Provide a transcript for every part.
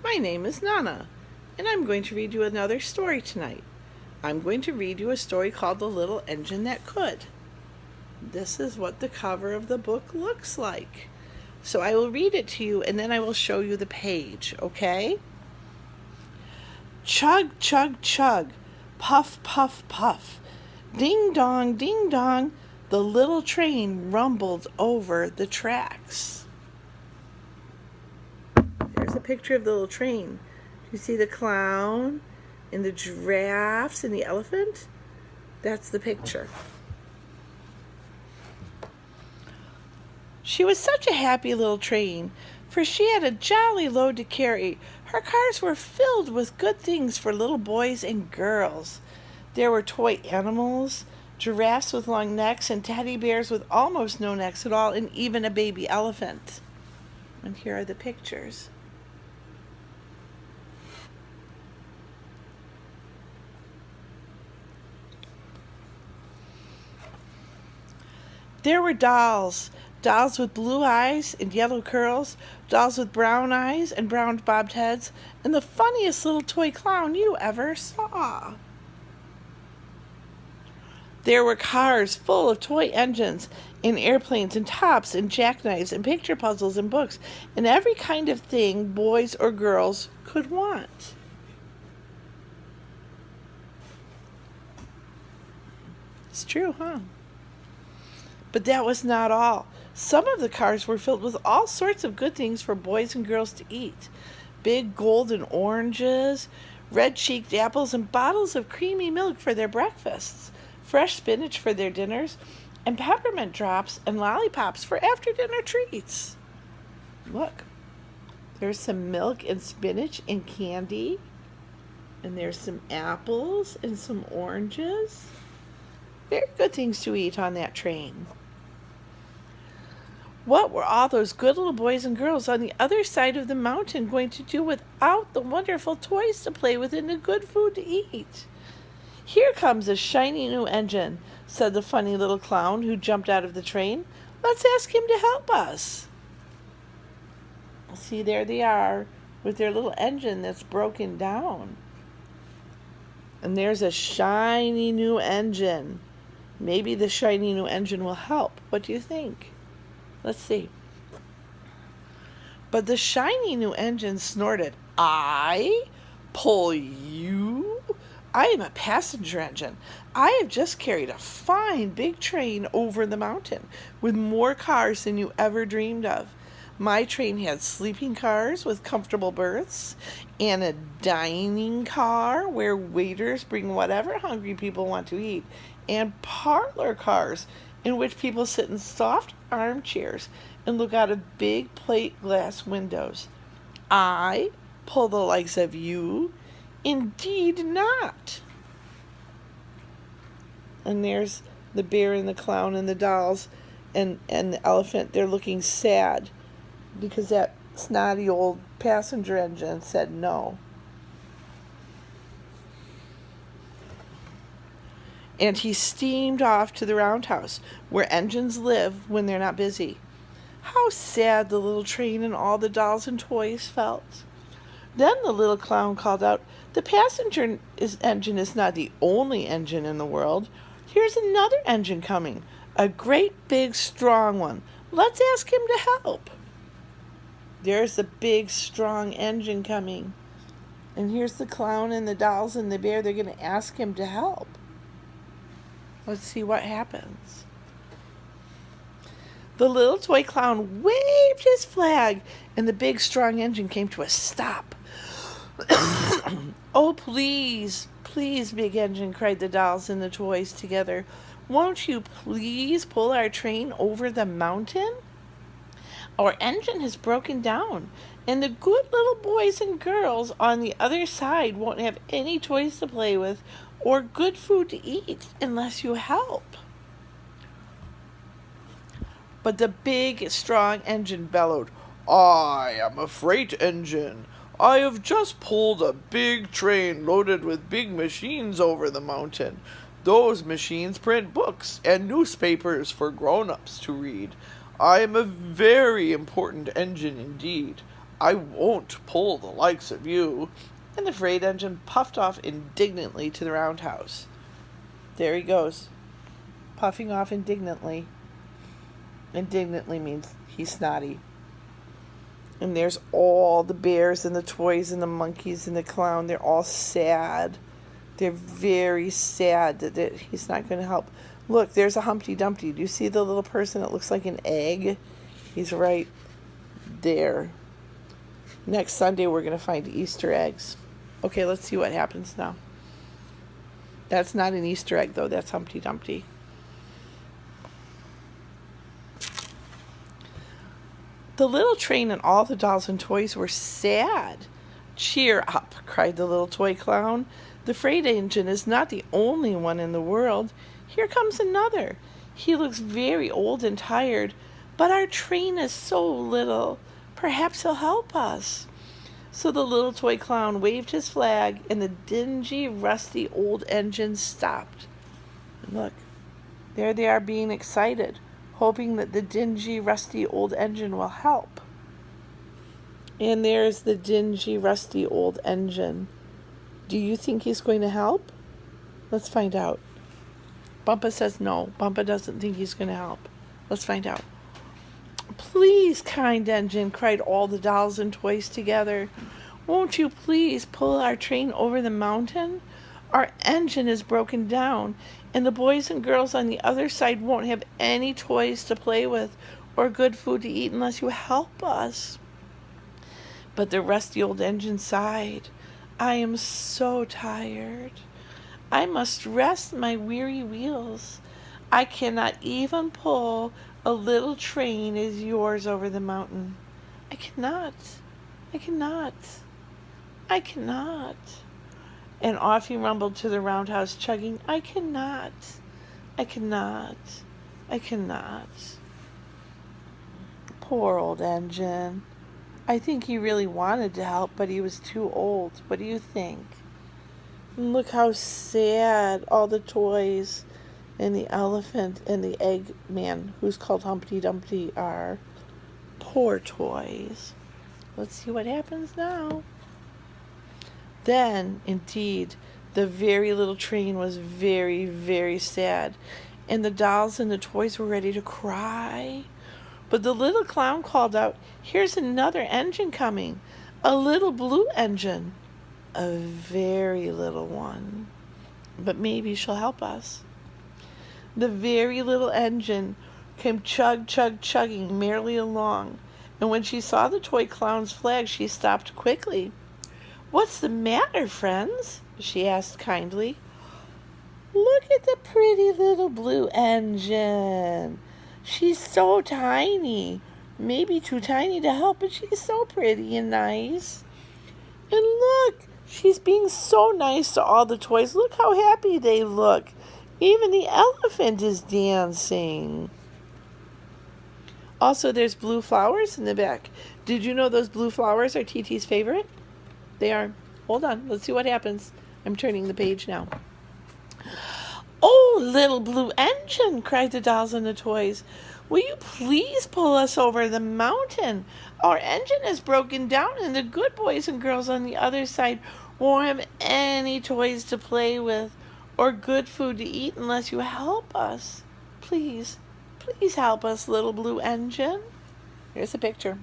My name is Nana, and I'm going to read you another story tonight. I'm going to read you a story called The Little Engine That Could. This is what the cover of the book looks like. So I will read it to you, and then I will show you the page, okay? Chug, chug, chug, puff, puff, puff. Ding dong, the little train rumbled over the tracks. There's a picture of the little train. Do you see the clown and the giraffes and the elephant? That's the picture. She was such a happy little train, for she had a jolly load to carry. Her cars were filled with good things for little boys and girls. There were toy animals, giraffes with long necks, and teddy bears with almost no necks at all, and even a baby elephant. And here are the pictures. There were dolls with blue eyes and yellow curls, dolls with brown eyes and brown bobbed heads, and the funniest little toy clown you ever saw. There were cars full of toy engines and airplanes and tops and jackknives and picture puzzles and books and every kind of thing boys or girls could want. It's true, huh? But that was not all. Some of the cars were filled with all sorts of good things for boys and girls to eat. Big golden oranges, red-cheeked apples, and bottles of creamy milk for their breakfasts, fresh spinach for their dinners, and peppermint drops and lollipops for after-dinner treats. Look, there's some milk and spinach and candy, and there's some apples and some oranges. Very good things to eat on that train. What were all those good little boys and girls on the other side of the mountain going to do without the wonderful toys to play with and the good food to eat? Here comes a shiny new engine, said the funny little clown who jumped out of the train. Let's ask him to help us. See, there they are with their little engine that's broken down. And there's a shiny new engine. Maybe the shiny new engine will help. What do you think? Let's see. But the shiny new engine snorted. I pull you? I am a passenger engine. I have just carried a fine big train over the mountain with more cars than you ever dreamed of. My train had sleeping cars with comfortable berths and a dining car where waiters bring whatever hungry people want to eat, and parlor cars in which people sit in soft armchairs and look out of big plate glass windows. I pull the likes of you? Indeed not. And there's the bear and the clown and the dolls and the elephant. They're looking sad because that snotty old passenger engine said no. And he steamed off to the roundhouse, where engines live when they're not busy. How sad the little train and all the dolls and toys felt. Then the little clown called out, the passenger engine is not the only engine in the world. Here's another engine coming, a great big strong one. Let's ask him to help. There's the big strong engine coming. And here's the clown and the dolls and the bear. They're going to ask him to help. Let's see what happens. The little toy clown waved his flag, and the big, strong engine came to a stop. Oh, please, please, big engine, cried the dolls and the toys together. Won't you please pull our train over the mountain? Our engine has broken down, and the good little boys and girls on the other side won't have any toys to play with or good food to eat unless you help. But the big, strong engine bellowed, I am a freight engine. I have just pulled a big train loaded with big machines over the mountain. Those machines print books and newspapers for grown-ups to read. I am a very important engine indeed. I won't pull the likes of you. And the freight engine puffed off indignantly to the roundhouse. There he goes, puffing off indignantly. Indignantly means he's snotty. And there's all the bears and the toys and the monkeys and the clown. They're all sad. They're very sad that he's not going to help. Look, there's a Humpty Dumpty. Do you see the little person that looks like an egg? He's right there. Next Sunday, we're going to find Easter eggs. Okay, let's see what happens now. That's not an Easter egg, though. That's Humpty Dumpty. The little train and all the dolls and toys were sad. Cheer up, cried the little toy clown. The freight engine is not the only one in the world. Here comes another. He looks very old and tired, but our train is so little. Perhaps he'll help us. So the little toy clown waved his flag, and the dingy, rusty old engine stopped. And look, there they are being excited, hoping that the dingy, rusty old engine will help. And there's the dingy, rusty old engine. Do you think he's going to help? Let's find out. Bumpa says no. Bumpa doesn't think he's going to help. Let's find out. Please, kind engine, cried all the dolls and toys together. Won't you please pull our train over the mountain? Our engine is broken down, and the boys and girls on the other side won't have any toys to play with or good food to eat unless you help us. But the rusty old engine sighed. I am so tired. I must rest my weary wheels. I cannot even pull a little train as yours over the mountain. I cannot. And off he rumbled to the roundhouse, chugging, I cannot. Poor old engine. I think he really wanted to help, but he was too old. What do you think? And look how sad all the toys and the elephant and the egg man, who's called Humpty Dumpty, are. Poor toys. Let's see what happens now. Then, indeed, the very little train was very, very sad, and the dolls and the toys were ready to cry. But the little clown called out, here's another engine coming, a little blue engine, a very little one, but maybe she'll help us. The very little engine came chugging merrily along, and when she saw the toy clown's flag, she stopped quickly. What's the matter, friends? She asked kindly. Look at the pretty little blue engine. She's so tiny. Maybe too tiny to help, but she's so pretty and nice. And look, she's being so nice to all the toys. Look how happy they look. Even the elephant is dancing. Also, there's blue flowers in the back. Did you know those blue flowers are TT's favorite? They are. Hold on. Let's see what happens. I'm turning the page now. Oh, little blue engine, cried the dolls and the toys. Will you please pull us over the mountain? Our engine is broken down, and the good boys and girls on the other side won't have any toys to play with or good food to eat unless you help us. Please help us, little blue engine. Here's a picture.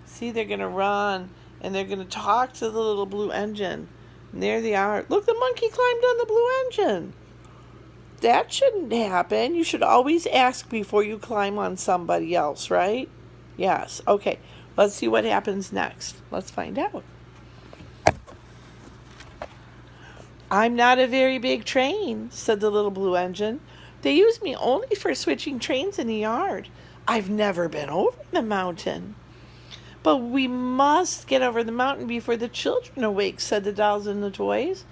See, they're going to run. And they're going to talk to the little blue engine. And there they are. Look, the monkey climbed on the blue engine. That shouldn't happen. You should always ask before you climb on somebody else, right? Yes. Okay. Let's see what happens next. Let's find out. I'm not a very big train, said the little blue engine. They use me only for switching trains in the yard. I've never been over the mountain. But we must get over the mountain before the children awake, said the dolls and the toys.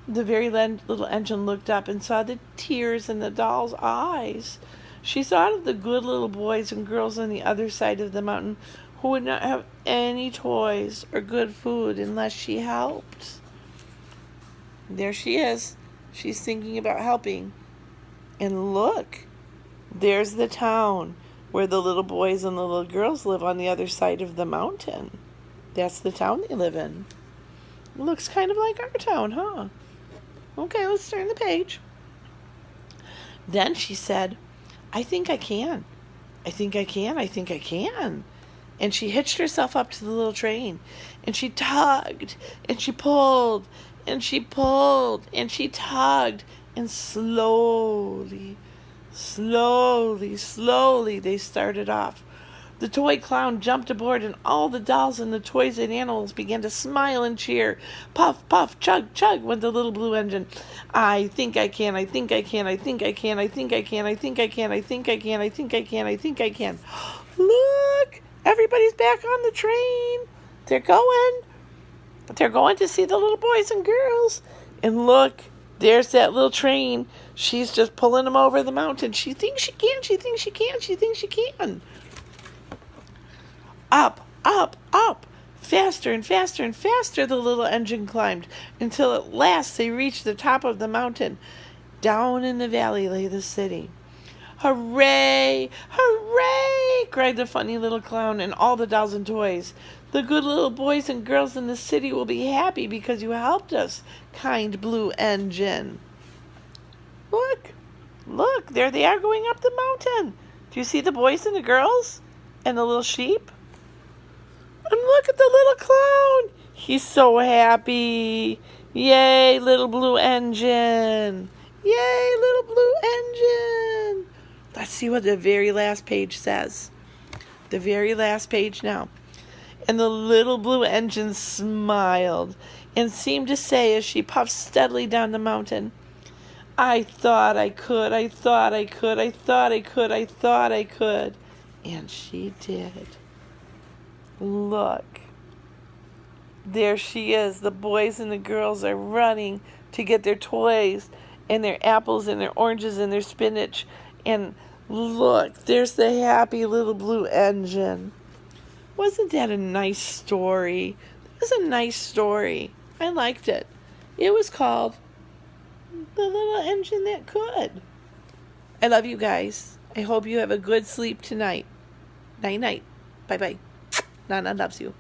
The very little engine looked up and saw the tears in the doll's eyes. She thought of the good little boys and girls on the other side of the mountain who would not have any toys or good food unless she helped. There she is. She's thinking about helping. And look, there's the town. where the little boys and the little girls live on the other side of the mountain. That's the town they live in. It looks kind of like our town, huh? Okay, let's turn the page. Then she said, I think I can. I think I can. I think I can. And she hitched herself up to the little train. And she tugged. And she pulled. And she pulled. And she tugged. And slowly, slowly, slowly they started off. The toy clown jumped aboard, and all the dolls and the toys and animals began to smile and cheer. Puff, puff, chug, chug went the little blue engine. I think I can, I think I can, I think I can, I think I can, I think I can, I think I can, I think I can, I think I can. Look, everybody's back on the train. They're going to see the little boys and girls. And look, there's that little train. She's just pulling them over the mountain. She thinks she can, she thinks she can, she thinks she can. Up, up, up. Faster and faster and faster the little engine climbed, until at last they reached the top of the mountain. Down in the valley lay the city. Hooray! Hooray! Cried the funny little clown and all the dolls and toys. The good little boys and girls in the city will be happy because you helped us, kind blue engine. Look, look, there they are going up the mountain. Do you see the boys and the girls? And the little sheep? And look at the little clown. He's so happy. Yay, little blue engine. Yay, little blue engine. Let's see what the very last page says. The very last page now. And the little blue engine smiled and seemed to say as she puffed steadily down the mountain, I thought I could, I thought I could, I thought I could, I thought I could. And she did. Look, there she is. The boys and the girls are running to get their toys and their apples and their oranges and their spinach. And look, there's the happy little blue engine. Wasn't that a nice story? It was a nice story. I liked it. It was called The Little Engine That Could. I love you guys. I hope you have a good sleep tonight. Night, night. Bye-bye. Nana loves you.